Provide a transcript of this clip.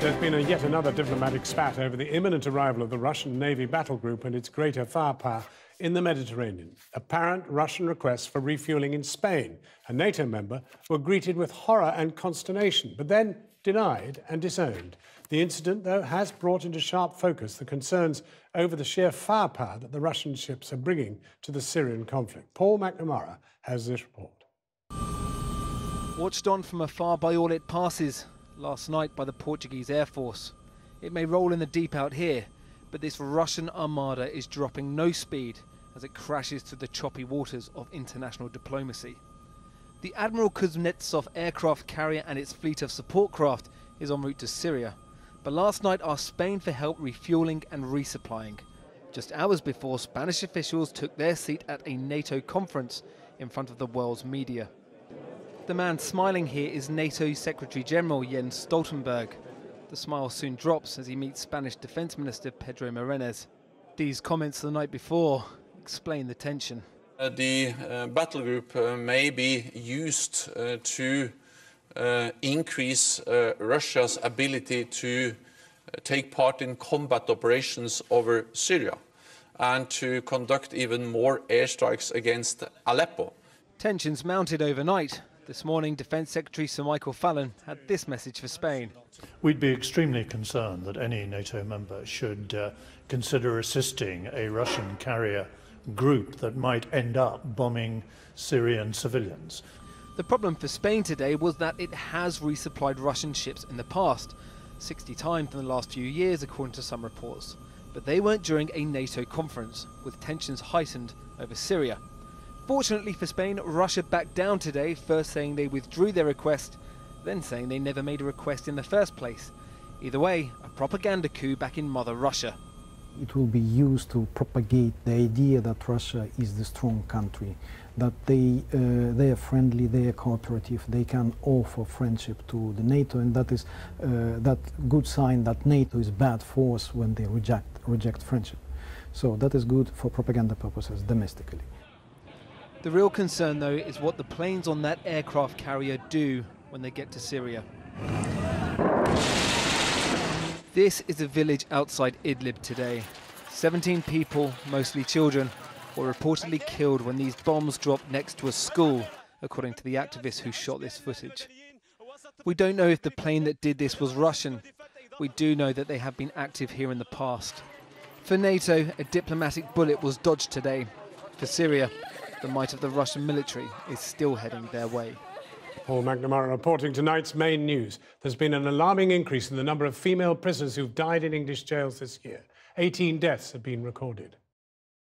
There's been yet another diplomatic spat over the imminent arrival of the Russian Navy battle group and its greater firepower in the Mediterranean. Apparent Russian requests for refuelling in Spain, a NATO member, were greeted with horror and consternation, but then denied and disowned. The incident, though, has brought into sharp focus the concerns over the sheer firepower that the Russian ships are bringing to the Syrian conflict. Paul McNamara has this report. Watched on from afar by all it passes, last night by the Portuguese Air Force. It may roll in the deep out here, but this Russian armada is dropping no speed as it crashes through the choppy waters of international diplomacy. The Admiral Kuznetsov aircraft carrier and its fleet of support craft is en route to Syria, but last night asked Spain for help refueling and resupplying, just hours before Spanish officials took their seat at a NATO conference in front of the world's media. The man smiling here is NATO Secretary-General Jens Stoltenberg. The smile soon drops as he meets Spanish Defence Minister Pedro Morenes. These comments the night before explain the tension. The battle group may be used to increase Russia's ability to take part in combat operations over Syria and to conduct even more airstrikes against Aleppo. Tensions mounted overnight. This morning, Defence Secretary Sir Michael Fallon had this message for Spain. We'd be extremely concerned that any NATO member should consider assisting a Russian carrier group that might end up bombing Syrian civilians. The problem for Spain today was that it has resupplied Russian ships in the past, 60 times in the last few years according to some reports. But they weren't during a NATO conference, with tensions heightened over Syria. Fortunately for Spain, Russia backed down today, first saying they withdrew their request, then saying they never made a request in the first place. Either way, a propaganda coup back in Mother Russia. It will be used to propagate the idea that Russia is the strong country, that they are friendly, they are cooperative, they can offer friendship to the NATO, and that is that good sign that NATO is bad force when they reject friendship. So that is good for propaganda purposes domestically. The real concern, though, is what the planes on that aircraft carrier do when they get to Syria. This is a village outside Idlib today. 17 people, mostly children, were reportedly killed when these bombs dropped next to a school, according to the activists who shot this footage. We don't know if the plane that did this was Russian. We do know that they have been active here in the past. For NATO, a diplomatic bullet was dodged today. For Syria, the might of the Russian military is still heading their way. Paul McNamara reporting tonight's main news. There's been an alarming increase in the number of female prisoners who've died in English jails this year. 18 deaths have been recorded.